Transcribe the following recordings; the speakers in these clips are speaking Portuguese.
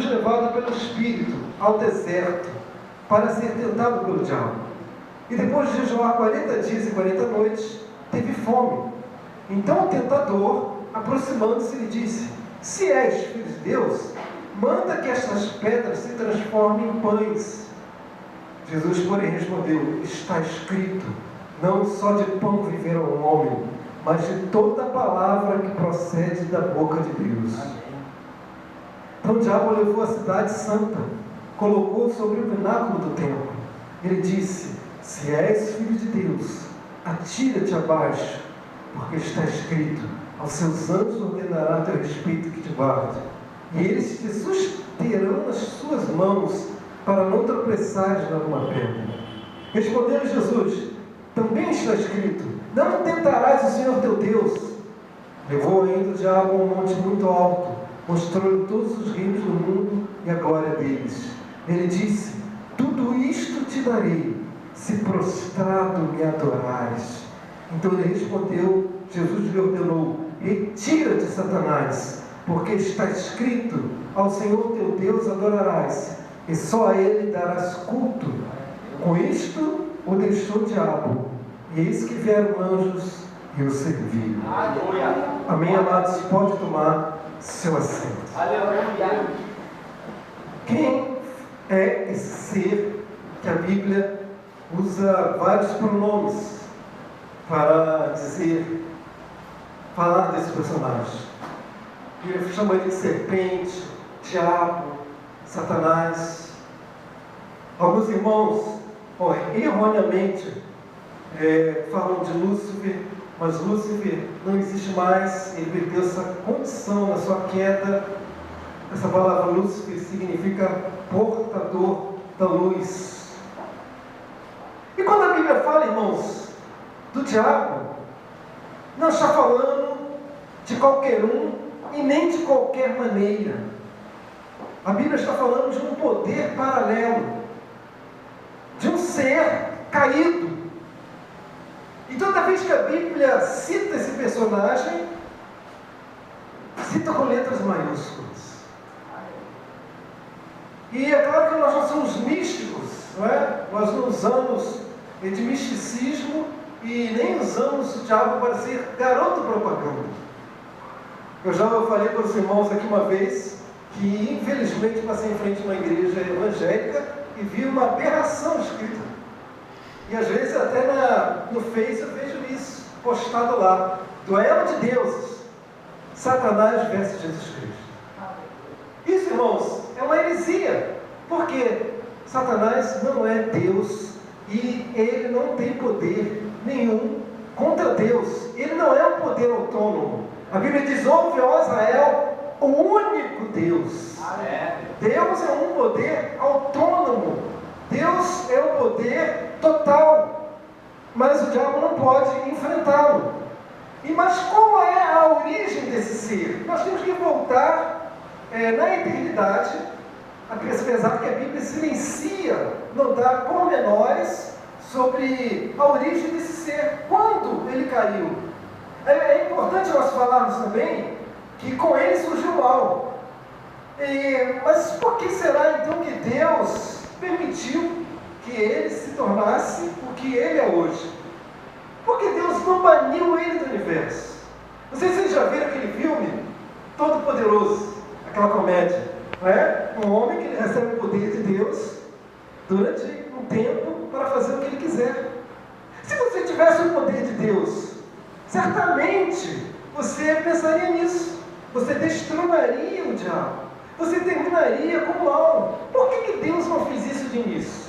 Jesus levado pelo Espírito ao deserto para ser tentado pelo diabo. E depois de jejuar 40 dias e 40 noites, teve fome. Então o tentador, aproximando-se, lhe disse: se és filho de Deus, manda que estas pedras se transformem em pães. Jesus, porém, respondeu: está escrito, não só de pão viverá o homem, mas de toda palavra que procede da boca de Deus. Então o diabo levou a cidade santa, colocou sobre o pináculo do templo. Ele disse: se és filho de Deus, atira-te abaixo, porque está escrito: aos seus anjos ordenará a teu respeito que te guarde, e eles te susterão nas suas mãos, para não tropeçares na alguma pedra. Respondeu Jesus: também está escrito: não tentarás o Senhor teu Deus. Levou ainda o diabo a um monte muito alto, mostrou-lhe todos os reinos do mundo e a glória deles. Ele disse: tudo isto te darei, se prostrado me adorares. Então ele respondeu, Jesus lhe ordenou: retira-te, Satanás, porque está escrito: ao Senhor teu Deus adorarás, e só a Ele darás culto. Com isto o deixou o diabo, e eis que vieram anjos e o serviram. Amém, amados? Pode tomar seu assento. Aleluia. Quem é esse ser que a Bíblia usa vários pronomes para falar desse personagem? Ele chama ele de serpente, diabo, Satanás. Alguns irmãos, erroneamente, falam de Lúcifer, mas Lúcifer não existe mais, ele perdeu essa condição na sua queda. Essa palavra Lúcifer significa portador da luz. E quando a Bíblia fala, irmãos, do diabo, não está falando de qualquer um e nem de qualquer maneira. A Bíblia está falando de um poder paralelo, de um ser caído. E toda vez que a Bíblia cita esse personagem, cita com letras maiúsculas. E é claro que nós não somos místicos, não é? Nós não usamos de misticismo e nem usamos o diabo para ser garoto propaganda. Eu já falei para os irmãos aqui uma vez que infelizmente passei em frente a uma igreja evangélica e vi uma aberração escrita. E às vezes até no Face eu vejo isso postado lá: duelo de deuses, Satanás versus Jesus Cristo. Isso, irmãos, é uma heresia, porque Satanás não é Deus e ele não tem poder nenhum contra Deus. Ele não é um poder autônomo. A Bíblia diz: ouve, ó Israel, o único Deus. Deus é um poder autônomo. Deus é um poder total. Mas o diabo não pode enfrentá-lo. Mas qual é a origem desse ser? Nós temos que voltar na eternidade, apesar que a Bíblia silencia, não dá pormenores sobre a origem desse ser, quando ele caiu. É importante nós falarmos também que com ele surgiu o mal. Mas por que será então que Deus permitiu que ele se tornasse o que ele é hoje? Porque Deus não baniu ele do universo. Não sei se vocês já viram aquele filme Todo-Poderoso, aquela comédia, não é? Um homem que recebe o poder de Deus durante um tempo para fazer o que ele quiser. Se você tivesse o poder de Deus, certamente você pensaria nisso. Você destronaria o diabo. Você terminaria com o mal. Por que Deus não fez isso de início?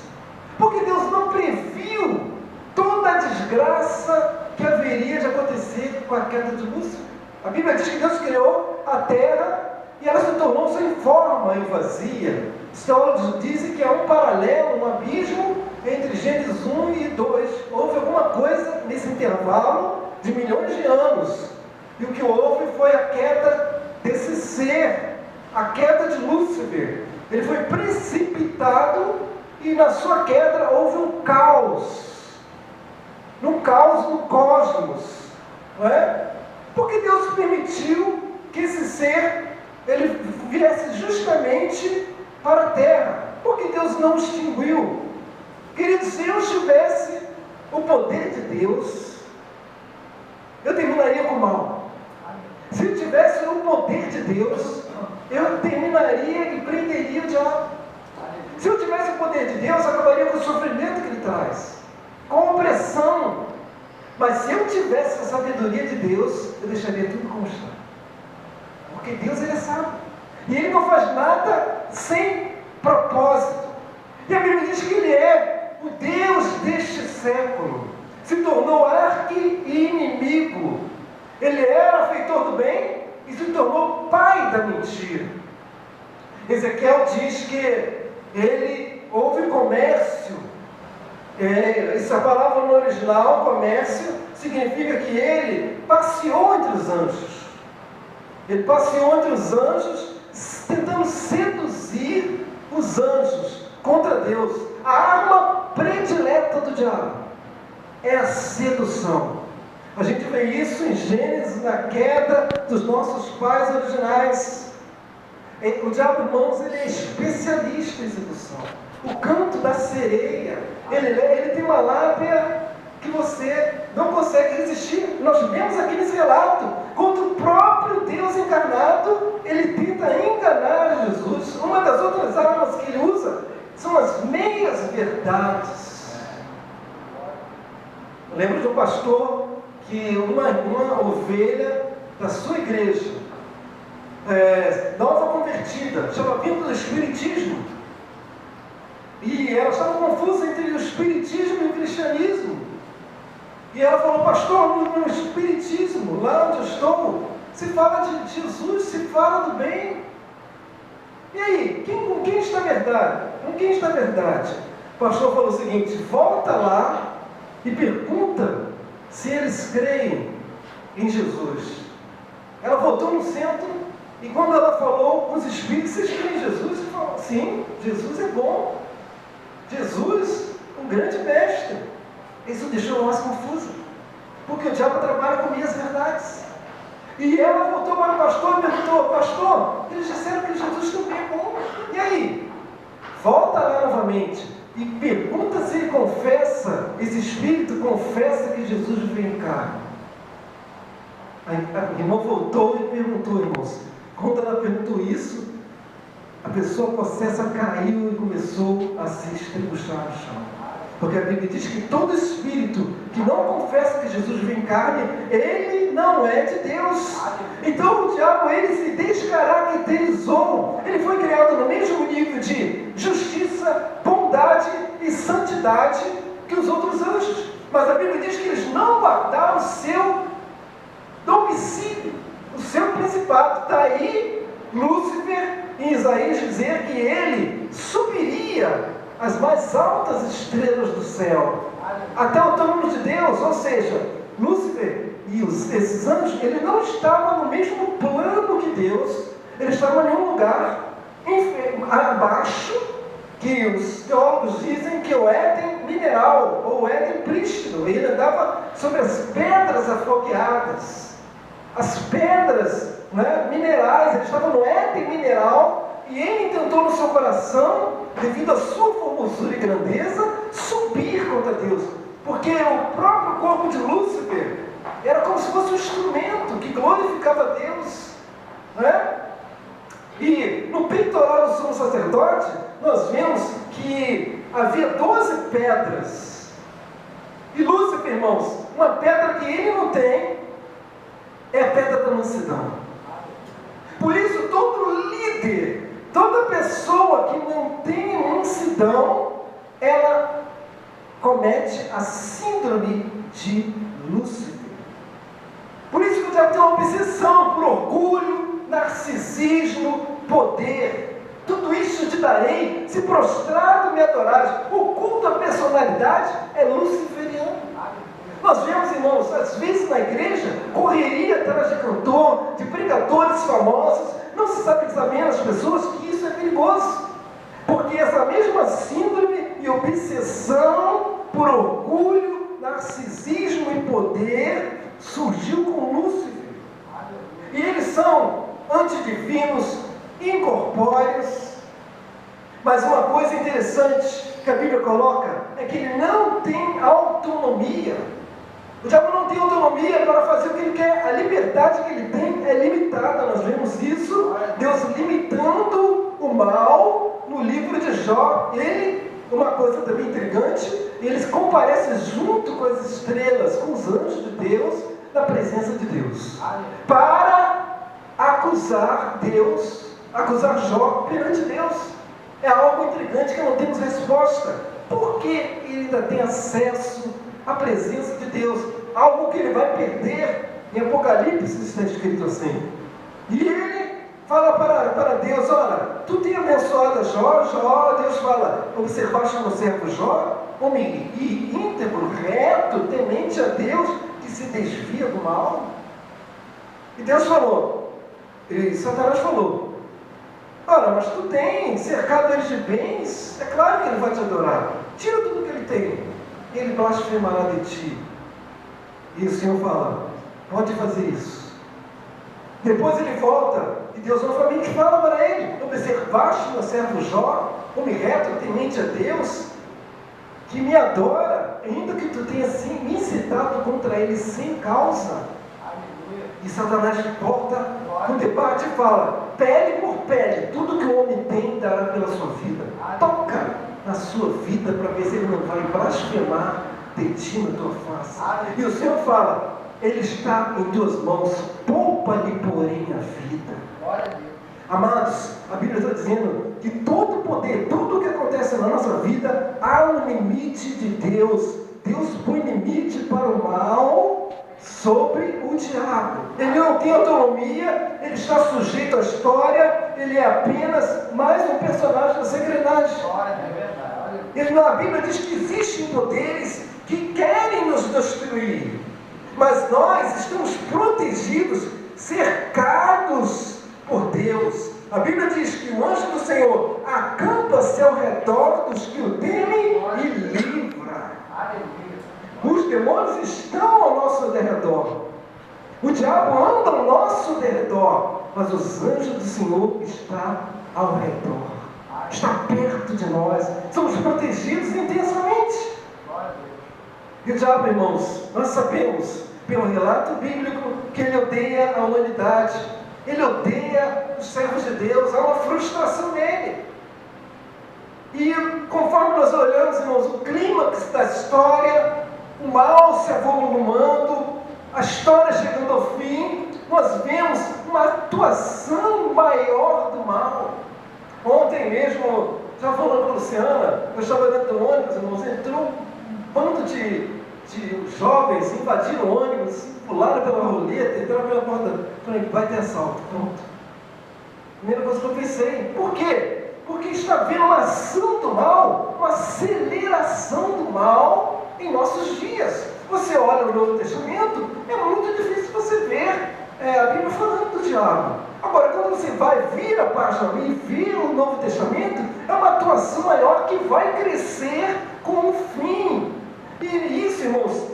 Porque Deus não previu toda a desgraça que haveria de acontecer com a queda de Lúcifer. A Bíblia diz que Deus criou a terra e ela se tornou sem forma e vazia. Os teólogos dizem que é um paralelo, um abismo entre Gênesis 1 e 2. Houve alguma coisa nesse intervalo de milhões de anos. E o que houve foi a queda desse ser, a queda de Lúcifer. Ele foi precipitado e na sua queda houve um caos. Um caos no cosmos. Não é? Porque Deus permitiu que esse ser ele viesse justamente para a terra. Porque Deus não extinguiu. Queridos, se eu tivesse o poder de Deus, eu terminaria com o mal. Se eu tivesse o poder de Deus, eu terminaria e prenderia o diabo. Se eu tivesse o poder de Deus, eu acabaria com o sofrimento que ele traz, com a opressão. Mas se eu tivesse a sabedoria de Deus, eu deixaria tudo como está. Porque Deus, ele é sábio. E ele não faz nada sem propósito. E a Bíblia diz que ele é o Deus deste século. Se tornou arqui-inimigo. Ele era feitor do bem e se tornou pai da mentira. Ezequiel diz que houve comércio. Essa palavra no original, comércio, significa que ele passeou entre os anjos. Ele passeou entre os anjos, tentando seduzir os anjos contra Deus. A arma predileta do diabo é a sedução. A gente vê isso em Gênesis, na queda dos nossos pais originais. O diabo, irmãos, ele é especialista em sedução. O canto da sereia, ele tem uma lábia que você não consegue resistir. Nós vemos aqui nesse relato, quando o próprio Deus encarnado, ele tenta enganar Jesus. Uma das outras armas que ele usa são as meias verdades. Eu lembro de um pastor que uma ovelha da sua igreja, nova convertida, estava vindo do Espiritismo, e ela estava confusa entre o Espiritismo e o cristianismo, e ela falou: pastor, no Espiritismo, lá onde eu estou, se fala de Jesus, se fala do bem. E aí, com quem está a verdade? Com quem está a verdade? O pastor falou o seguinte: volta lá e pergunta se eles creem em Jesus. Ela voltou no centro, e quando ela falou com os espíritos: vocês creem em Jesus? Ele falou: sim, Jesus é bom. Jesus, um grande mestre. Isso deixou nós confusos, porque o diabo trabalha com meias verdades. E ela voltou para o pastor e perguntou: pastor, eles disseram que Jesus também é bom. E aí? Volta lá novamente e pergunta se ele confessa, esse espírito confessa que Jesus veio em carne. A irmã voltou e perguntou, irmãos. Quando ela perguntou isso, a pessoa possessa caiu e começou a se estribustar no chão. Porque a Bíblia diz que todo espírito que não confessa que Jesus veio em carne, ele não é de Deus. Então o diabo, ele se descaracterizou. Ele foi criado no mesmo nível de justiça, bondade e santidade que os outros anjos. Mas a Bíblia diz que eles não guardaram o seu domicílio, o seu principado. Daí Lúcifer, em Isaías, dizer que ele subiria as mais altas estrelas do céu, até o trono de Deus. Ou seja, Lúcifer e esses anjos, ele não estavam no mesmo plano que Deus. Ele estava em um lugar abaixo, que os teólogos dizem que o Éden mineral, ou o Éden prístino. Ele andava sobre as pedras afogueadas, as pedras minerais. Ele estava no Éden mineral, e ele tentou no seu coração, devido à sua formosura e grandeza, subir contra Deus. Porque o próprio corpo de Lúcifer era como se fosse um instrumento que glorificava Deus. E no peitoral do sumo sacerdote, nós vemos que havia 12 pedras. E Lúcifer, irmãos, uma pedra que ele não tem, é a pedra da mansidão. Por isso, todo líder, toda pessoa que não tem mansidão, ela comete a síndrome de Lúcifer. Por isso que o diabo tem uma obsessão por orgulho, narcisismo, poder. Tudo isso te darei, se prostrado me adorares. O culto à personalidade é luciferiano. Nós vemos, irmãos, às vezes na igreja, correria atrás de cantor, de pregadores famosos. Não se sabe examinar as pessoas que isso é perigoso. Porque essa mesma síndrome e obsessão por orgulho, narcisismo e poder surgiu com Lúcifer. E eles são antidivinos, incorpóreos. Mas uma coisa interessante que a Bíblia coloca é que ele não tem autonomia. O diabo não tem autonomia para fazer o que ele quer. A liberdade que ele tem é limitada. Nós vemos isso, Deus limitando o mal no livro de Jó. Ele, uma coisa também intrigante, ele comparece junto com as estrelas, com os anjos de Deus, na presença de Deus, para acusar Deus, acusar Jó perante Deus. É algo intrigante que não temos resposta. Por que ele ainda tem acesso à presença de Deus? Algo que ele vai perder. Em Apocalipse está escrito assim. E ele fala para Deus: olha, tu tem abençoado Jó. Deus fala: observaste no servo Jó, homem íntegro, reto, temente a Deus, que se desvia do mal. E Deus falou, e Satanás falou: olha, mas tu tem cercado eles de bens, é claro que ele vai te adorar. Tira tudo que ele tem, ele blasfemará de ti. E o Senhor fala: pode fazer isso. Depois ele volta, e Deus novamente fala para ele: observaste meu servo Jó, homem reto, temente a Deus, que me adora, ainda que tu tenha me incitado contra ele sem causa. E Satanás volta no debate e fala: pele por pele, tudo que o homem tem dará pela sua vida. Toca na sua vida para ver se ele não vai blasfemar de ti na tua face. E o Senhor fala: ele está em tuas mãos, poupa-lhe porém a vida. Amados, a Bíblia está dizendo que todo poder, tudo o que acontece na nossa vida, há um limite de Deus. Deus põe limite para o mal sobre o diabo. Ele não tem autonomia, ele está sujeito à história, ele é apenas mais um personagem da engrenagem. A Bíblia diz que existem poderes que querem nos destruir, mas nós estamos protegidos, cercados por Deus. A Bíblia diz que o anjo do Senhor acampa-se ao redor dos que o temem e livra. Os demônios estão ao nosso derredor. O diabo anda ao nosso derredor, mas os anjos do Senhor estão ao redor. Está perto de nós. Somos protegidos intensamente. E o diabo, irmãos, nós sabemos, pelo relato bíblico, que ele odeia a humanidade. Ele odeia os servos de Deus. Há uma frustração nele. E conforme nós olhamos, irmãos, o clímax da história, o mal se avolumando, a história chegando ao fim, nós vemos uma atuação maior do mal. Ontem mesmo, já falando com a Luciana, eu estava dentro do ônibus, irmãos, entrou um bando de jovens, invadiram o ônibus, pularam pela roleta, entraram pela porta. Falei: vai ter assalto, pronto. Primeira coisa que eu pensei: por quê? Porque está havendo uma ação do mal, uma aceleração do mal em nossos dias. Você olha o Novo Testamento, é muito difícil você ver a Bíblia falando do diabo. Agora, quando você vai vir a página e vir o Novo Testamento, é uma atuação maior que vai crescer com o fim. E isso, irmãos,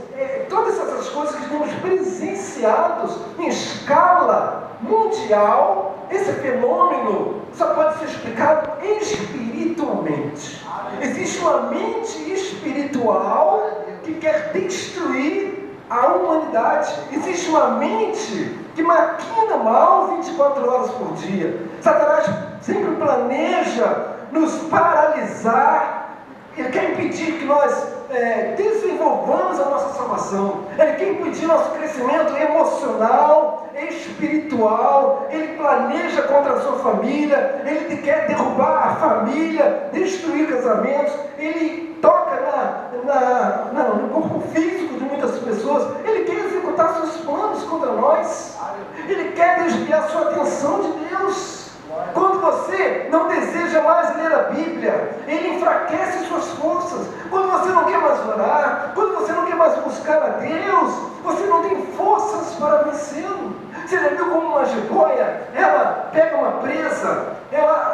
todas essas coisas que estamos presenciados em escala mundial, esse fenômeno só pode ser explicado espiritualmente. Existe uma mente espiritual que quer destruir a humanidade. Existe uma mente que maquina mal 24 horas por dia. Satanás sempre planeja nos paralisar. Ele quer impedir que nós desenvolvamos a nossa salvação. Ele quer impedir nosso crescimento emocional, espiritual. Ele planeja contra a sua família. Ele quer derrubar a família, destruir casamentos. Ele toca no corpo físico de muitas pessoas. Ele quer executar seus planos contra nós. Ele quer desviar sua atenção de Deus. Quando você não deseja mais ler a Bíblia, ele enfraquece suas forças. Quando você não quer mais orar, quando você não quer mais buscar a Deus, você não tem forças para vencê-lo. Você já viu como uma jiboia, ela pega uma presa,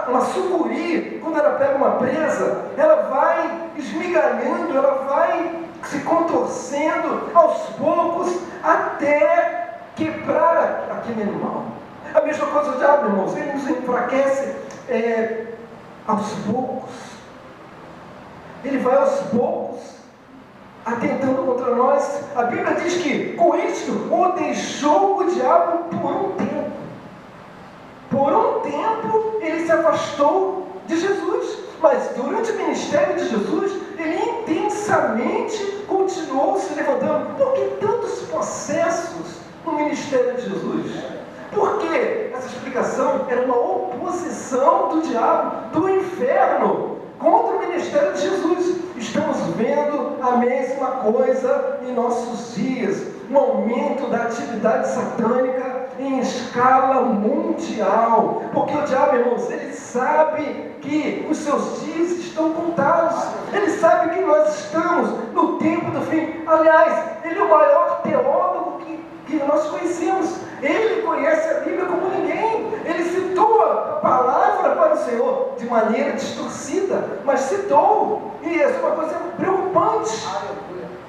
uma sucuri, quando ela pega uma presa, ela vai esmigalhando, ela vai se contorcendo aos poucos até quebrar aquele animal. A mesma coisa o diabo, irmãos, ele nos enfraquece aos poucos. Ele vai aos poucos atentando contra nós. A Bíblia diz que com isto o deixou o diabo por um tempo. Por um tempo ele se afastou de Jesus, mas durante o ministério de Jesus ele intensamente continuou se levantando. Por que tantos processos no ministério de Jesus? Porque essa explicação era uma oposição do diabo, do inferno, contra o ministério de Jesus. Estamos vendo a mesma coisa em nossos dias, um aumento da atividade satânica em escala mundial, porque o diabo, irmãos, ele sabe que os seus dias estão contados, ele sabe que nós estamos no tempo do fim. Aliás, ele é o maior teólogo que nós conhecemos. Ele conhece a Bíblia como ninguém. Ele citou a palavra para o Senhor de maneira distorcida, mas citou, e essa é uma coisa preocupante,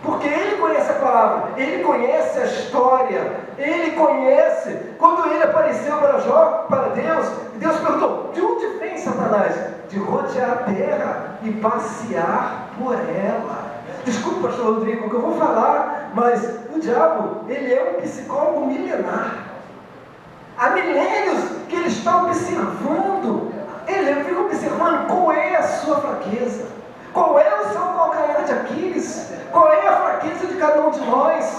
porque ele conhece a palavra, ele conhece a história, ele conhece. Quando ele apareceu para Deus, Deus perguntou: de onde vem Satanás? De rodear a terra e passear por ela. Desculpa, pastor Rodrigo, o que eu vou falar, mas o diabo, ele é um psicólogo milenar. Há milênios que ele está observando, ele fica observando qual é a sua fraqueza, qual é o seu calcanhar de Aquiles, qual é a fraqueza de cada um de nós,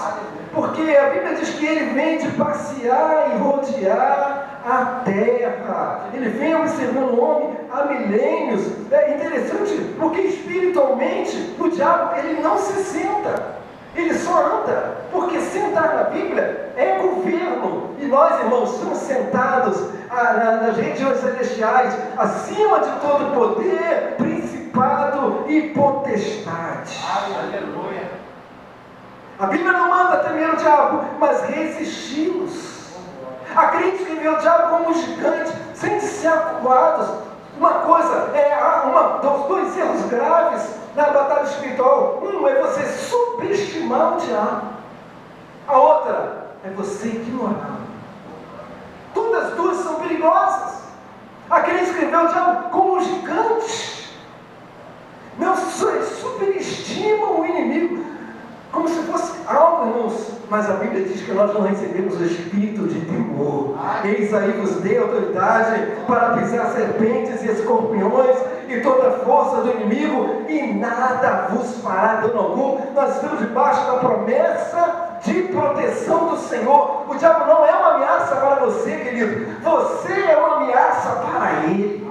porque a Bíblia diz que ele vem de passear e rodear a terra, ele vem observando o homem há milênios. É interessante, porque espiritualmente o diabo, ele não se senta, ele só anda, porque sentar na Bíblia é governo, e nós, irmãos, estamos sentados nas regiões celestiais, acima de todo poder, principado e potestade. Aleluia. A Bíblia não manda temer o diabo, mas resisti-los. Há crentes que veem o diabo como um gigante, sem ser acuados. Uma coisa, dois erros graves na batalha espiritual. Um é você subestimar o diabo. A outra é você ignorá-lo. Todas as duas são perigosas. Há crentes que veem o diabo como um gigante. Não superestimam o inimigo como se fosse algo, irmãos. Mas a Bíblia diz que nós não recebemos o espírito de temor. Eis aí vos dei autoridade para pisar serpentes e escorpiões e toda a força do inimigo, e nada vos fará dano algum. Nós estamos debaixo da promessa de proteção do Senhor. O diabo não é uma ameaça para você, querido. Você é uma ameaça para ele.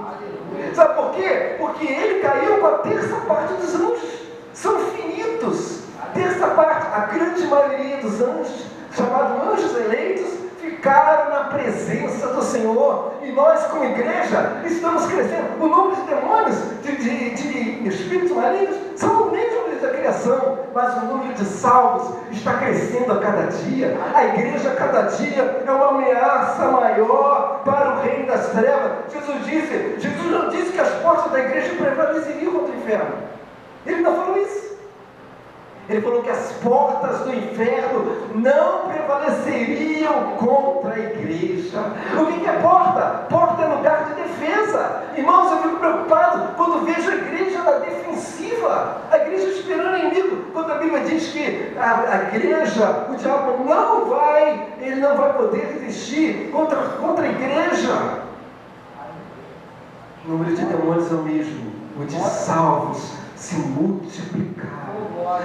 Sabe por quê? Porque ele caiu com a terça parte dos anjos. São finitos. Terça parte, a grande maioria dos anjos, chamados anjos eleitos, ficaram na presença do Senhor. E nós, como igreja, estamos crescendo. O número de demônios, de espíritos malignos, são o mesmo desde a criação, mas o número de salvos está crescendo a cada dia. A igreja, a cada dia, é uma ameaça maior para o reino das trevas. Jesus não disse que as portas da igreja prevaleceriam contra o inferno. Ele não falou isso. Ele falou que as portas do inferno não prevaleceriam contra a igreja. O que é porta? Porta é lugar de defesa. Irmãos, eu fico preocupado quando vejo a igreja na defensiva, a igreja esperando o inimigo. Quando a Bíblia diz que a igreja, o diabo ele não vai poder resistir contra a igreja. O número de demônios é o mesmo, o de salvos se multiplicar.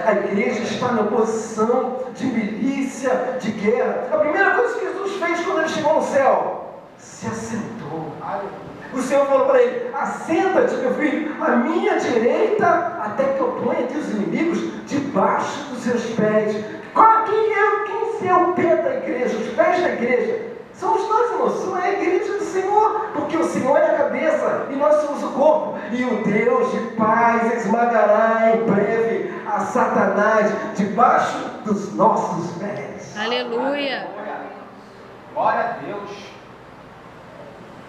A igreja está na posição de milícia, de guerra. A primeira coisa que Jesus fez quando ele chegou no céu, se assentou. O Senhor falou para ele: assenta-te, meu filho, à minha direita, até que eu ponha teus inimigos debaixo dos seus pés. Quem é o pé da igreja? Os pés da igreja somos nós, irmãos. São a igreja do Senhor, porque o Senhor é a cabeça e nós somos o corpo. E o Deus de paz esmagará em breve a Satanás debaixo dos nossos pés. Aleluia! Glória a Deus!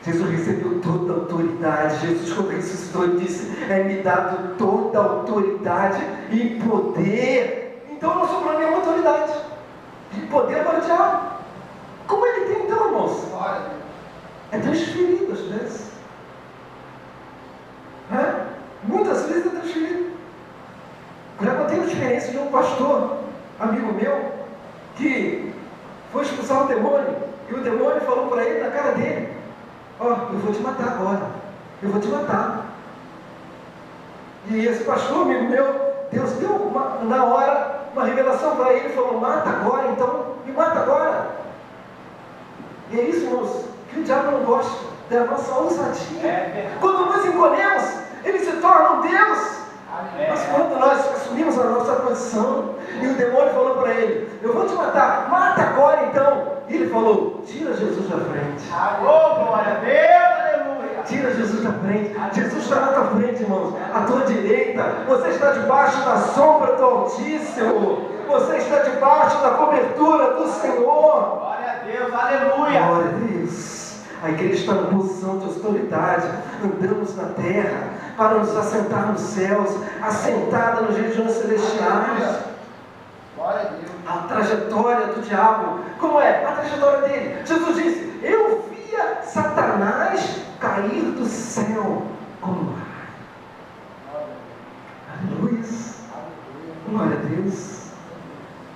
Jesus recebeu toda a autoridade. Jesus, quando ressuscitou, ele disse: é-me dado toda a autoridade e poder. Então não sobrou nenhuma autoridade e poder para o diabo. Como ele tem então, irmãos? É transferido às vezes. Muitas vezes é transferido. Já contei a experiência de um pastor, amigo meu, que foi expulsar o demônio, e o demônio falou para ele na cara dele: ó, eu vou te matar agora, eu vou te matar. E esse pastor, amigo meu, Deus deu na hora uma revelação para ele, falou: mata agora, então, me mata agora. E é isso, irmãos, que o diabo não gosta, da nossa ousadia. Quando nós encolhemos, ele se torna um Deus. Mas quando nós assumimos a nossa posição, e o demônio falou para ele: eu vou te matar, mata agora então. E ele falou: tira Jesus da frente. Glória a Deus, aleluia. Tira Jesus da frente. Jesus está na tua frente, irmãos, à tua direita. Você está debaixo da sombra do Altíssimo. Você está debaixo da cobertura do Senhor. Glória a Deus, aleluia. Glória a Deus. A igreja está em posição de autoridade. Andamos na terra para nos assentar nos céus, assentada nas regiões celestiais. Glória a Deus. A trajetória do diabo, como é? A trajetória dele. Jesus disse: eu via Satanás cair do céu como ar. Aleluia. Glória a Deus.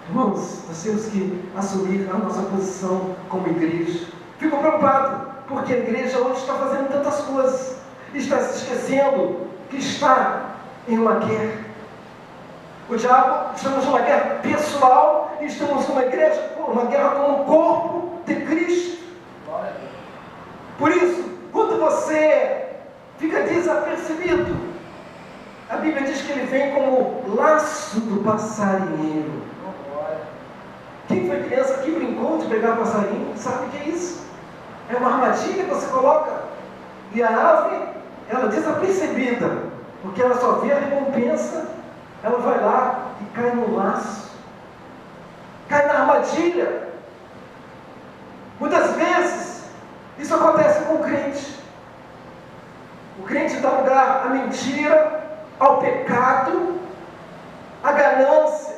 Irmãos, nós temos que assumir a nossa posição como igreja. Fico preocupado, porque a igreja hoje está fazendo tantas coisas, está se esquecendo que está em uma guerra. O diabo, estamos numa guerra pessoal, e estamos numa guerra com o corpo de Cristo. Por isso, quando você fica desapercebido, a Bíblia diz que ele vem como o laço do passarinheiro. Quem foi criança aqui brincou de pegar passarinho, sabe o que é isso? É uma armadilha que você coloca, e a ave, ela desapercebida, porque ela só vê a recompensa, ela vai lá e cai no laço, cai na armadilha. Muitas vezes isso acontece com o crente. O crente dá lugar à mentira, ao pecado, à ganância,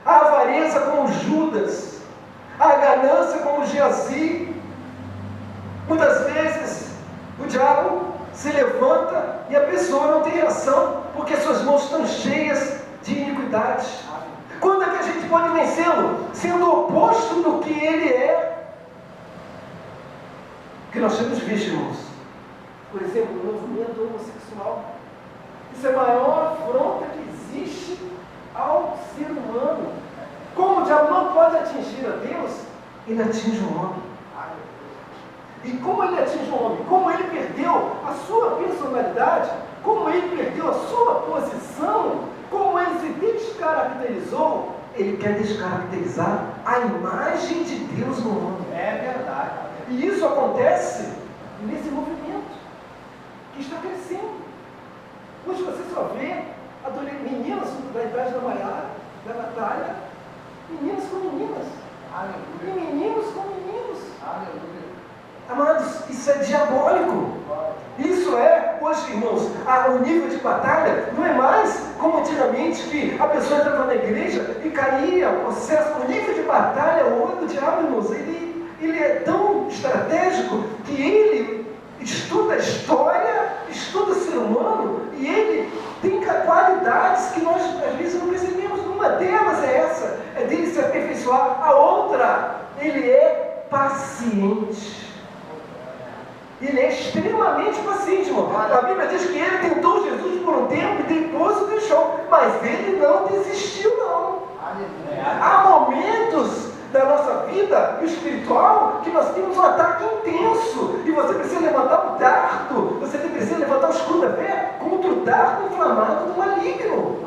à avareza como Judas, à ganância como Geazi. Muitas vezes o diabo se levanta e a pessoa não tem reação, porque suas mãos estão cheias de iniquidade. Quando é que a gente pode vencê-lo? Sendo o oposto do que ele é. Que nós temos visto, irmãos. Por exemplo, o movimento homossexual. Isso é a maior afronta que existe ao ser humano. Como o diabo não pode atingir a Deus, ele atinge o homem. E como ele atinge o homem? Como ele perdeu a sua personalidade, como ele perdeu a sua posição, como ele se descaracterizou, ele quer descaracterizar a imagem de Deus no homem. É verdade. E isso acontece nesse movimento que está crescendo. Hoje você só vê meninas da idade da Maiara, da Natália, meninas com meninas. Aleluia. E meninos com meninos. Aleluia. Amados, isso é diabólico. Isso é, hoje, irmãos, o nível de batalha não é mais como antigamente, que a pessoa entrava na igreja e caía o processo. O nível de batalha do diabo, irmãos, ele é tão estratégico que ele estuda a história, estuda o ser humano, e ele tem qualidades que nós às vezes não percebemos. Uma delas é essa, é dele se aperfeiçoar. A outra, ele é paciente. Ele é extremamente paciente, irmão. A Bíblia diz que ele tentou Jesus por um tempo e depois o deixou, mas ele não desistiu, não. Há momentos da nossa vida espiritual que nós temos um ataque intenso, e você precisa levantar o dardo, você precisa levantar o escudo da fé contra o dardo inflamado do maligno.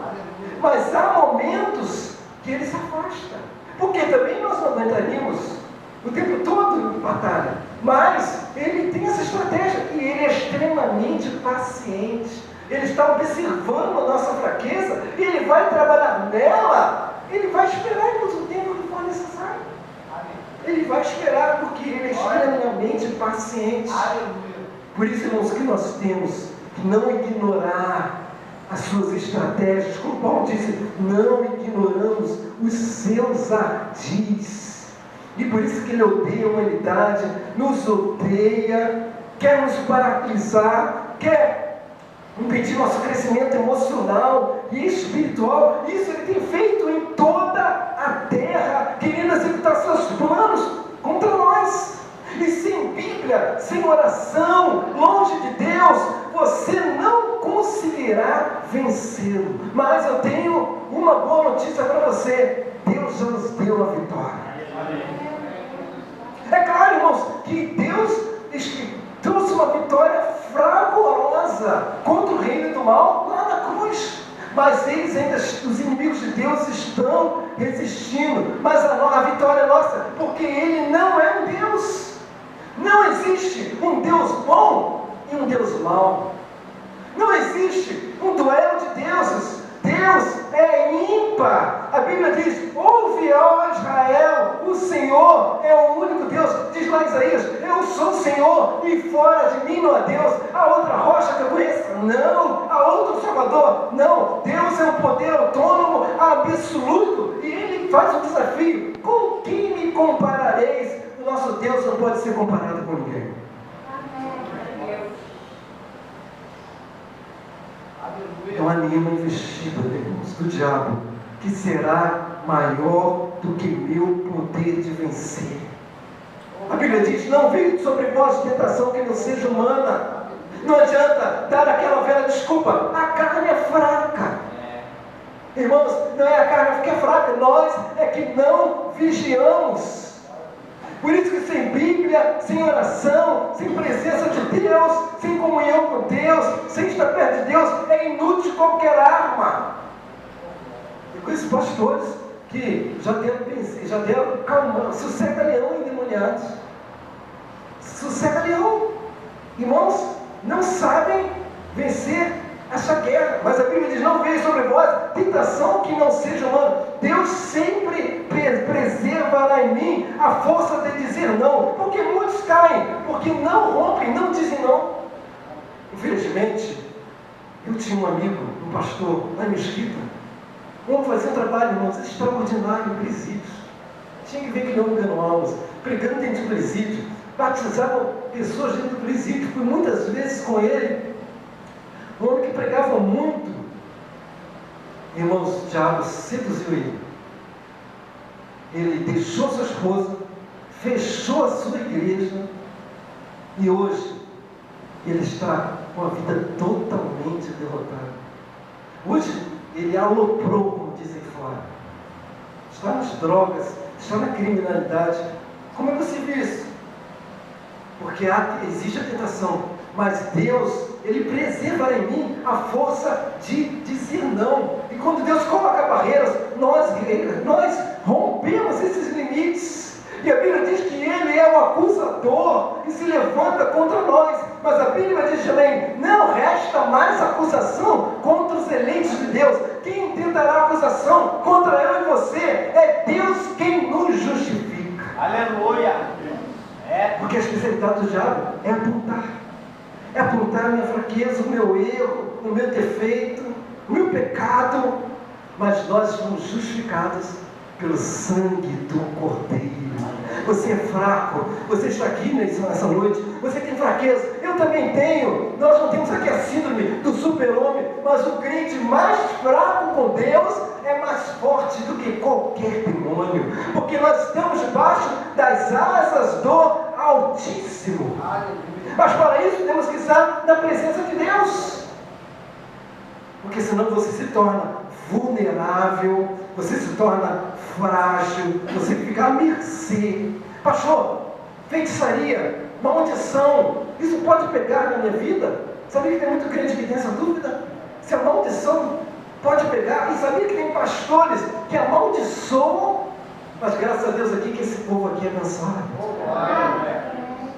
Mas há momentos que ele se afasta, porque também nós não aguentaríamos o tempo todo em batalha, mas ele tem essa estratégia, e ele é extremamente paciente. Ele está observando a nossa fraqueza, e ele vai trabalhar nela. Ele vai esperar o tempo que for necessário. Ele vai esperar, porque ele é extremamente paciente. Por isso, irmãos, que nós temos que não ignorar as suas estratégias. Como Paulo disse, não ignoramos os seus ardis. E por isso que ele odeia a humanidade, nos odeia quer nos paralisar, quer impedir nosso crescimento emocional e espiritual. Isso ele tem feito em toda a terra, querendo executar seus planos contra nós. E sem Bíblia, sem oração, longe de Deus, você não conseguirá vencê-lo. Mas eu tenho uma boa notícia para você: Deus já nos deu a vitória. É claro, irmãos, que Deus trouxe uma vitória fragorosa contra o reino do mal lá na cruz. Mas eles ainda, os inimigos de Deus, estão resistindo. Mas a vitória é nossa, porque Ele não é um Deus. Não existe um Deus bom e um Deus mau. Não existe um duelo de deuses. Deus é ímpar. A Bíblia diz: ouve, ó Israel, o Senhor é o único Deus. Diz lá Isaías: eu sou o Senhor e fora de mim não há Deus. Há outra rocha que eu conheço? Não. Há outro Salvador? Não. Deus é um poder autônomo, absoluto. E Ele faz um desafio: com quem me comparareis? O nosso Deus não pode ser comparado com ninguém. Não há nenhuma investida, irmãos, do diabo que será maior do que meu poder de vencer. A Bíblia diz: não veio sobre vós tentação que não seja humana. Não adianta dar aquela velha desculpa: a carne é fraca. Irmãos, não é a carne que é fraca, nós é que não vigiamos. Por isso que sem Bíblia, sem oração, sem presença de Deus, sem comunhão com Deus, sem estar perto de Deus, é inútil qualquer arma. Eu conheço pastores que já deram calma, sossega-leão endemoniados. Sossega-leão. Irmãos, não sabem vencer essa guerra. Mas a Bíblia diz: não veio sobre vós tentação que não seja humana. Deus sempre preservará em mim a força de dizer não. Porque muitos caem, porque não rompem, não dizem não. Infelizmente, eu tinha um amigo, um pastor, na Mesquita. Vamos fazer um trabalho, irmãos, extraordinário em presídios. Tinha que ver que não ganham almas, pregando dentro de presídio, batizavam pessoas dentro do presídio. Fui muitas vezes com ele. Um homem que pregava muito. Irmãos, o diabo seduziu ele. Ele deixou sua esposa, fechou a sua igreja, e hoje ele está com a vida totalmente derrotada. Hoje ele aloprou, como dizem fora. Está nas drogas, está na criminalidade. Como é possível isso? Porque existe a tentação, mas Deus, Ele preserva em mim a força de dizer não. E quando Deus coloca barreiras, nós rompemos esses limites. E a Bíblia diz que Ele é o acusador e se levanta contra nós. Mas a Bíblia diz também: não resta mais acusação contra os eleitos de Deus. Quem tentará acusação contra eu e você? É Deus quem nos justifica. Aleluia! Porque a especialidade do diabo é apontar. É apontar a minha fraqueza, o meu erro, o meu defeito, o meu pecado. Mas nós fomos justificados pelo sangue do Cordeiro. Você é fraco, você está aqui nessa noite, você tem fraqueza, eu também tenho. Nós não temos aqui a síndrome do super-homem, mas o crente mais fraco com Deus é mais forte do que qualquer demônio, porque nós estamos debaixo das asas do Altíssimo. Mas para isso temos que estar na presença de Deus, porque senão você se torna vulnerável, você se torna frágil, você fica à mercê. Pastor, feitiçaria, maldição, isso pode pegar na minha vida? Sabia que tem muito crente que tem essa dúvida? Se a maldição pode pegar? E sabia que tem pastores que amaldiçoam? Mas graças a Deus aqui que esse povo aqui é abençoado.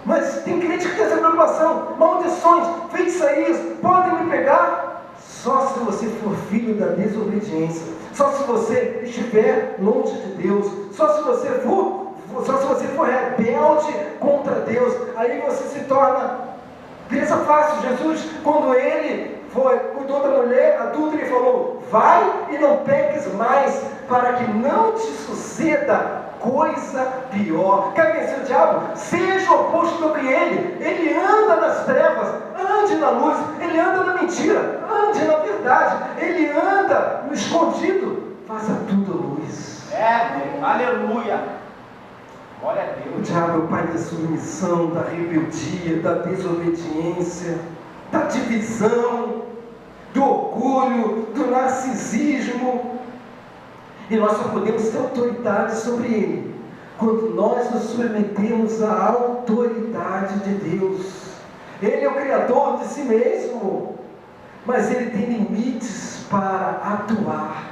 Mas tem crente que tem essa preocupação. Maldições, feitiçarias podem me pegar? Só se você for filho da desobediência, só se você estiver longe de Deus, só se você for rebelde contra Deus, aí você se torna presa fácil. Jesus, quando ele cuidou da mulher adulta, ele falou: vai e não peques mais, para que não te suceda coisa pior. Quer vencer o diabo? Seja oposto do que ele. Ele anda nas trevas, ande na luz. Ele anda na mentira, ande na verdade. Ele anda no escondido, faça tudo luz. Aleluia. Glória a O Deus. diabo é o pai da submissão, da rebeldia, da desobediência, da divisão, do orgulho, do narcisismo. E nós só podemos ter autoridade sobre ele quando nós nos submetemos à autoridade de Deus. Ele é o Criador de si mesmo, mas ele tem limites para atuar.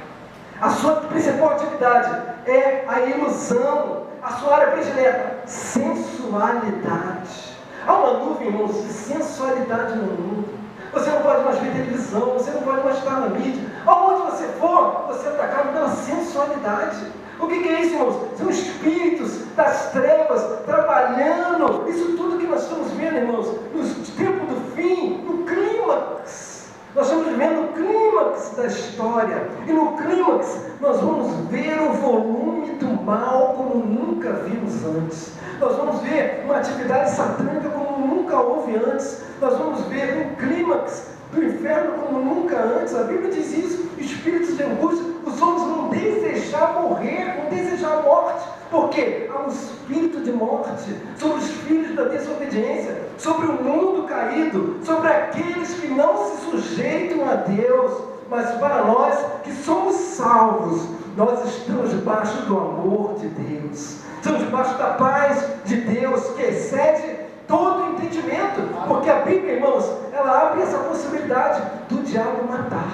A sua principal atividade é a ilusão. A sua área predileta, sensualidade. Há uma nuvem, irmãos, de sensualidade no mundo. Você não pode mais ver televisão, você não pode mais estar na mídia. Aonde você for, você é atacado pela sensualidade. O que é isso, irmãos? São espíritos das trevas trabalhando. Isso tudo que nós estamos vendo, irmãos, no tempo do fim, no clímax. Nós estamos vivendo o clímax da história. E no clímax nós vamos ver o volume do mal como nunca vimos antes. Nós vamos ver uma atividade satânica como nunca houve antes. Nós vamos ver um clímax do inferno como nunca antes. A Bíblia diz isso. Espíritos de angústia. Os homens vão desejar morrer, vão desejar a morte. Porque há um espírito de morte sobre os filhos da desobediência, sobre o mundo caído, sobre aqueles que não se sujeitam a Deus. Mas para nós que somos salvos, nós estamos debaixo do amor de Deus. Estamos debaixo da paz de Deus, que excede todo entendimento. Porque a Bíblia, irmãos, ela abre essa possibilidade do diabo matar.